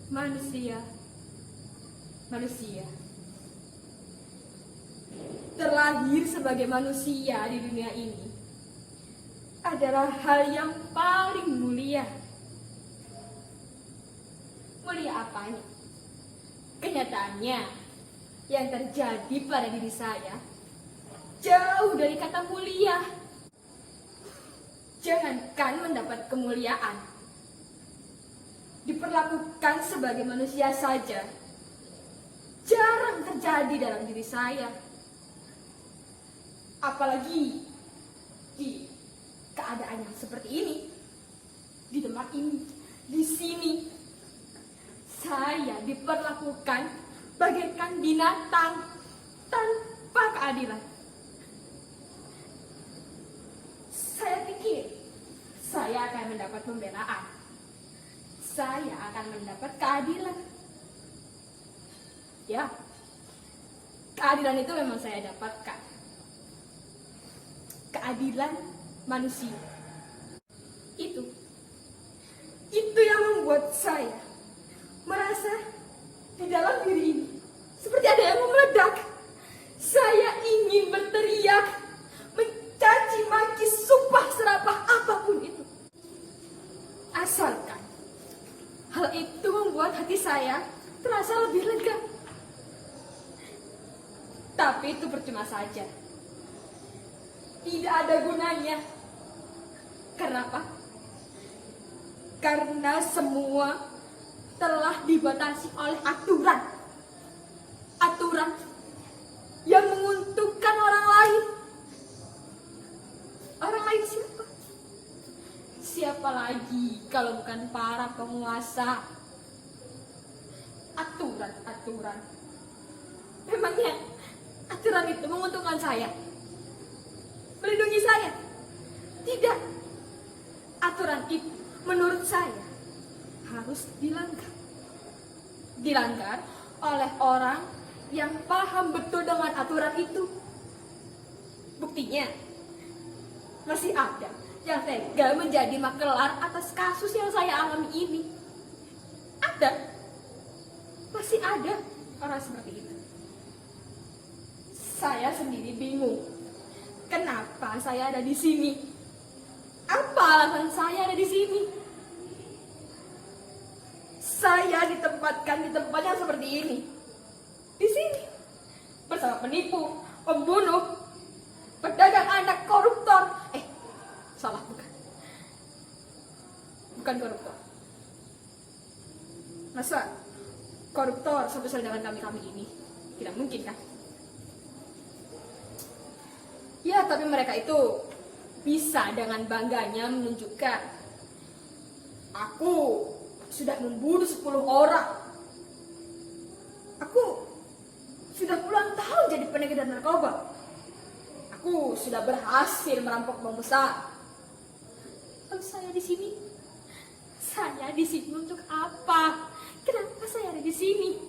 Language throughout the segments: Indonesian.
Manusia terlahir sebagai manusia di dunia ini adalah hal yang paling mulia. Mulia apanya? Kenyataannya yang terjadi pada diri saya jauh dari kata mulia. Jangankan mendapat kemuliaan, diperlakukan sebagai manusia saja jarang terjadi dalam diri saya. Apalagi di keadaan yang seperti ini, di tempat ini, di sini. Saya diperlakukan bagaikan binatang tanpa keadilan. Saya pikir saya akan mendapat pembelaan. Saya akan mendapat keadilan. Ya, keadilan itu memang saya dapatkan. Keadilan manusia. Itu yang membuat saya merasa di dalam diri ini seperti ada yang meledak. Saya ingin berteriak, mencaci maki, sumpah serapah apapun itu. Asalkan hal itu membuat hati saya terasa lebih lega. Tapi itu percuma saja. Tidak ada gunanya. Kenapa? Karena semua telah dibatasi oleh aturan. Aturan yang menguntungkan orang lain. Orang lain siapa? Siapa lagi kalau bukan para penguasa? Aturan. Memangnya aturan itu menguntungkan saya? Melindungi saya? Tidak. Aturan itu menurut saya harus dilanggar. Dilanggar oleh orang yang paham betul dengan aturan itu. Buktinya, masih ada yang tega menjadi makelar atas kasus yang saya alami ini. Ada. Masih ada orang seperti itu. Saya sendiri bingung. Kenapa saya ada di sini? Apa alasan saya ada di sini? Saya ditempatkan di tempat yang seperti ini. Di sini. Bersama penipu, pembunuh, pedagang anak, koruptor. Salah, bukan. Bukan koruptor. Masa koruptor sebesar dengan kami ini? Tidak mungkin kan? Ya, tapi mereka itu bisa dengan bangganya menunjukkan, aku sudah membunuh 10 orang. Aku sudah puluhan tahun jadi pengedar narkoba. Aku sudah berhasil merampok bank besar. Lalu saya di sini? Saya di sini untuk apa? Kenapa saya ada di sini?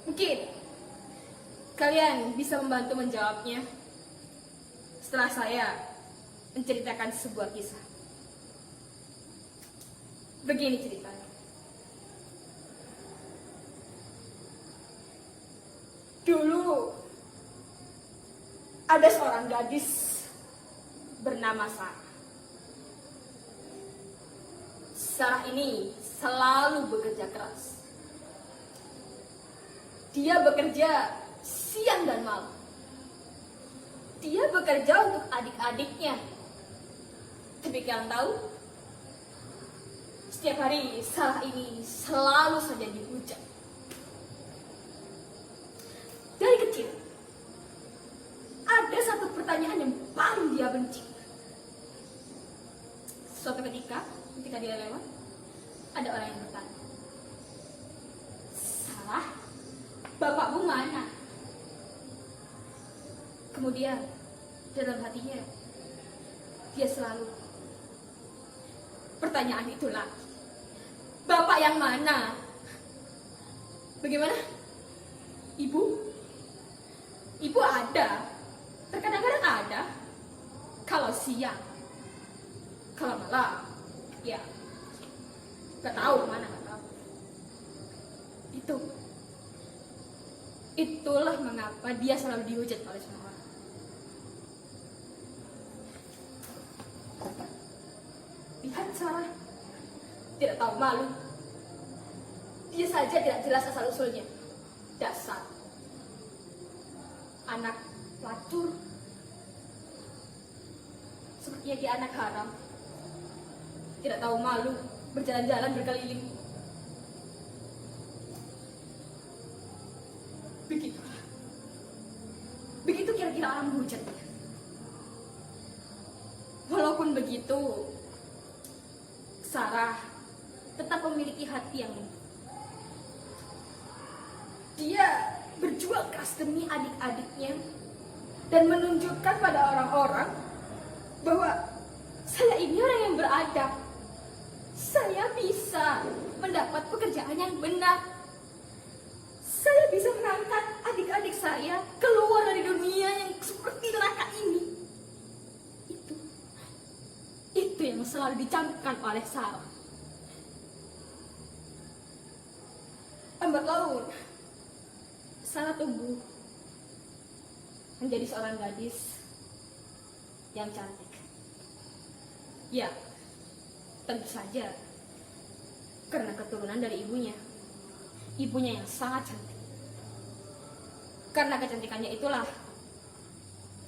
Mungkin kalian bisa membantu menjawabnya setelah saya menceritakan sebuah kisah. Begini ceritanya. Dulu ada seorang gadis bernama Sarah. Sarah ini selalu bekerja keras. Dia bekerja siang dan malam. Dia bekerja untuk adik-adiknya. Tapi kalian tahu, setiap hari Sarah ini selalu saja dihujat. Dari kecil, ada satu pertanyaan yang paling dia benci. Suatu ketika dia lewat, ada orang yang bertanya, "Sarah, bapakmu mana?" Kemudian dalam hatinya dia selalu pertanyaan itu lagi, "Bapak yang mana? Bagaimana? Ibu? Ibu ada, terkadang-kadang ada. Kalau siang, kalau malam, ya Gak tahu kemana, gak tahu. Itulah mengapa dia selalu dihujat oleh semua orang. Lihat Sarah, tidak tahu malu. Dia saja tidak jelas asal usulnya. Dasar anak pelacur. Sepertinya dia anak haram. Tidak tahu malu, berjalan-jalan berkeliling. Begitu kira-kira orang menghujatnya. Walaupun begitu, Sarah tetap memiliki hati yang lembut. Dia berjuang keras demi adik-adiknya dan menunjukkan pada orang-orang bahwa saya ini orang yang beradab. Saya bisa mendapat pekerjaan yang benar. Saya bisa mengangkat adik-adik saya keluar dari dunia yang seperti neraka ini. Itu yang selalu dicantumkan oleh Sarah. Lambat laun, Sarah tumbuh menjadi seorang gadis yang cantik. Ya, tentu saja karena keturunan dari ibunya. Ibunya yang sangat cantik. Karena kecantikannya itulah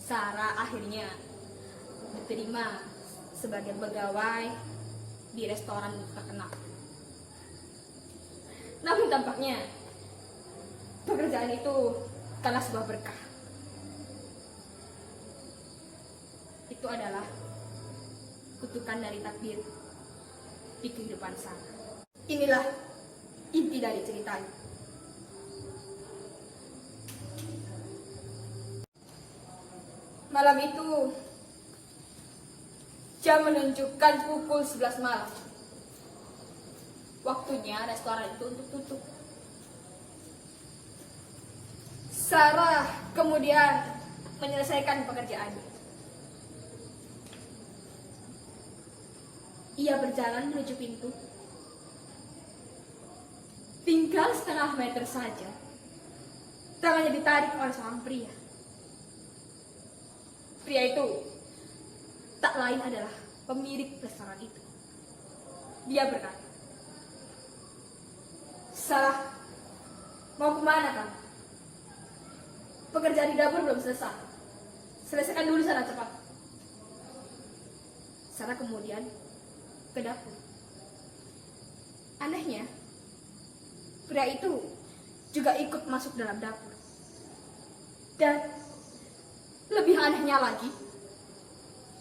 Sarah akhirnya diterima sebagai pegawai di restoran terkenal. Namun tampaknya pekerjaan itu karena sebuah berkah. Itu adalah kutukan dari takdir di kehidupan Sarah. Inilah inti dari ceritanya. Malam itu jam menunjukkan pukul 11 malam. Waktunya restoran itu untuk tutup. Sarah kemudian menyelesaikan pekerjaannya. Ia berjalan menuju pintu. Tinggal setengah meter saja, tangannya ditarik oleh seorang pria. Pria itu tak lain adalah pemilik restoran itu. Dia berkata, "Sarah, mau kemana kamu? Pekerjaan di dapur belum selesai. Selesaikan dulu sana cepat." Sarah kemudian ke dapur. Anehnya, pria itu juga ikut masuk dalam dapur. Dan lebih anehnya lagi,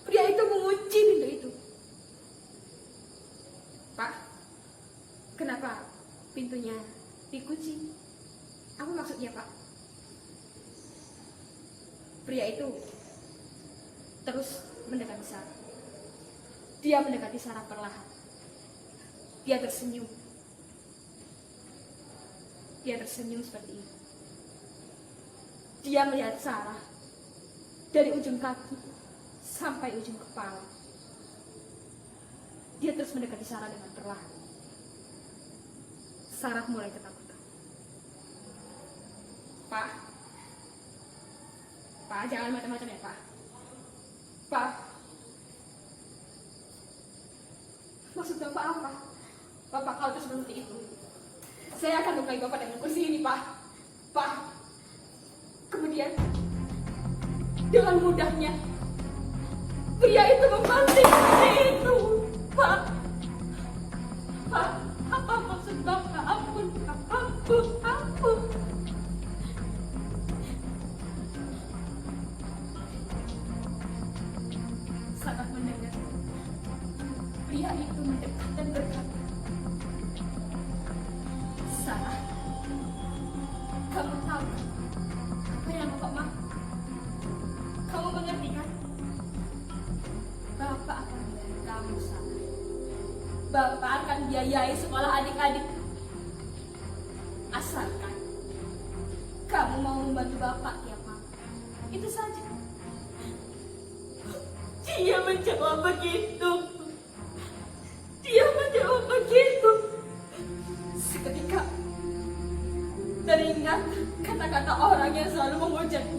pria itu mengunci pintu itu. "Pak, kenapa pintunya dikunci? Apa maksudnya, Pak?" Pria itu terus mendekati Sarah. Dia mendekati Sarah perlahan. Dia tersenyum. Dia tersenyum seperti ini. Dia melihat Sarah dari ujung kaki sampai ujung kepala. Dia terus mendekati Sarah dengan perlahan. Sarah mulai ketakutan. Pak, jangan macam-macam ya, Pak. Pak, maksud Bapak apa? Bapak kalau terus seperti itu, saya akan lukai Bapak dengan kursi ini, Pak. Pak. Kemudian, dengan mudahnya, pria itu membanting kursi itu. Pak. Pak, apa maksud Bapak? Ampun, Pak. Ampun. Sangat mendengar. Pria itu mendekat dan berkata, "Sarah, kamu tahu apa yang Bapak mau? Kamu mengerti kan? Bapak akan biayai kamu, Sarah. Bapak akan biayai sekolah adik-adik. Asalkan kamu mau membantu Bapak tiap malam. Itu saja." Dia menjawab begitu. teringat kata-kata orang yang selalu memujanya.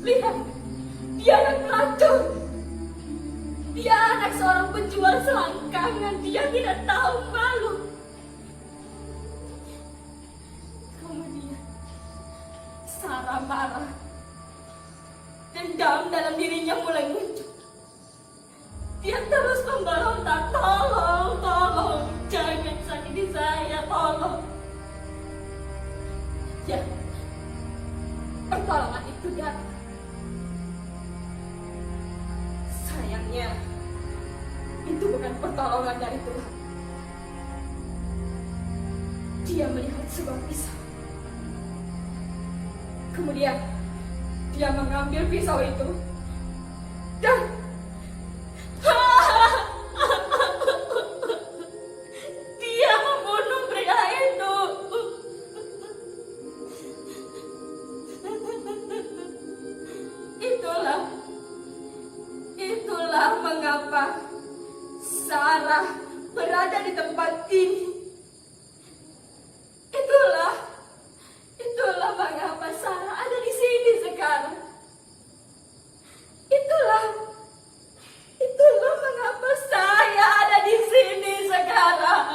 Lihat, dia anak pelacur. Dia anak seorang penjual selangkangan. Dia tidak tahu malu. Kemudian Sarah marah. Dendam dalam dirinya mulai muncul. Dia terus memberontak, tolong, tolong, jangan sakiti saya, tolong. Ya, pertolongan itu datang. Sayangnya, itu bukan pertolongan dari Tuhan. Dia melihat sebuah pisau. Kemudian, dia mengambil pisau itu dan dia membunuh pria itu. Itulah mengapa Sarah berada di tempat ini. Itulah mengapa Sarah ada di sini sekarang. Itulah mengapa saya ada di sini sekarang.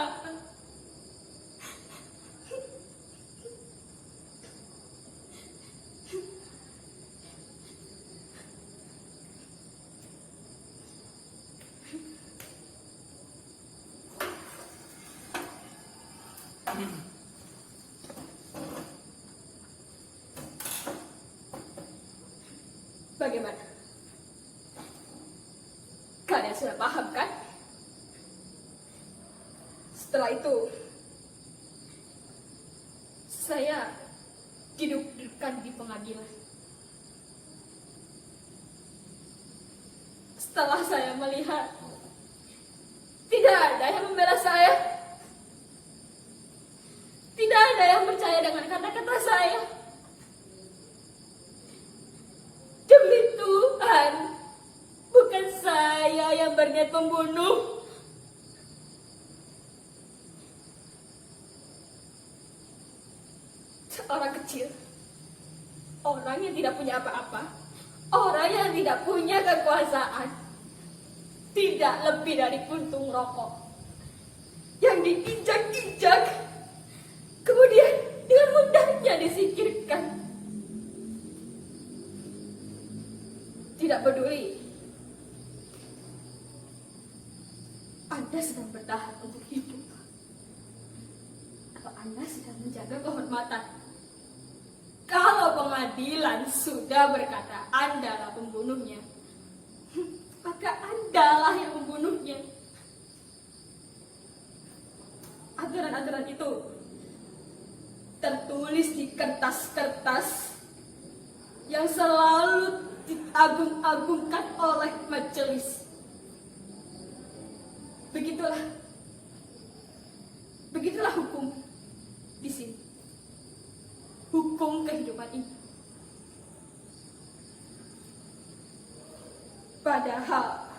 Bagaimana? Kalian sudah paham kan? Setelah itu, saya didudukkan di pengadilan. Setelah saya melihat tidak ada yang membela saya, tidak ada yang percaya dengan kata-kata saya. Demi Tuhan, bukan saya yang berniat membunuh. Orang kecil, orang yang tidak punya apa-apa, orang yang tidak punya kekuasaan, tidak lebih dari puntung rokok yang diinjak-injak, kemudian dengan mudahnya disingkirkan. Tidak peduli Anda sedang bertahan untuk hidup atau Anda sedang menjaga kehormatan. Kalau pengadilan sudah berkata Andalah pembunuhnya, maka Andalah yang membunuhnya. Aturan-aturan itu tertulis di kertas-kertas yang selalu diagung-agungkan oleh majelis. Begitulah hukum di sini. Hukum kehidupan ini. Padahal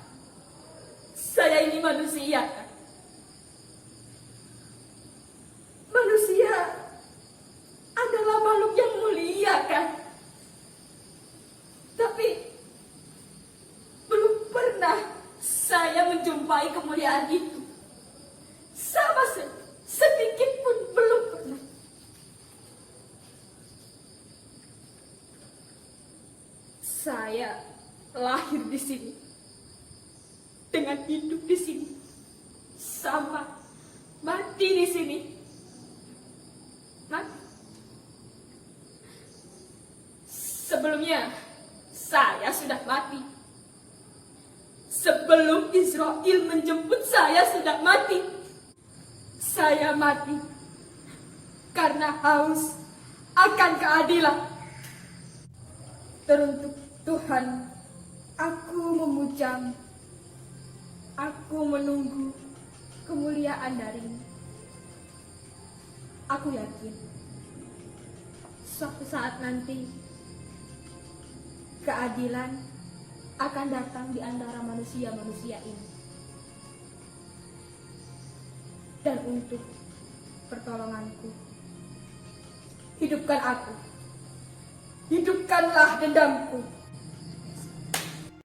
saya ini manusia, kan? Manusia adalah makhluk yang mulia, kan? Tapi belum pernah saya menjumpai kemuliaan itu. Sama sedikit pun belum pernah. Saya lahir di sini, dengan hidup di sini, sama mati di sini. Mati. Sebelumnya saya sudah mati. Sebelum Israel menjemput saya sudah mati. Saya mati karena haus akan keadilan. Teruntuk Tuhan, aku memujang, aku menunggu kemuliaan darimu. Aku yakin suatu saat nanti keadilan akan datang di antara manusia-manusia ini. Dan untuk pertolonganku, hidupkan aku. Hidupkanlah dendamku.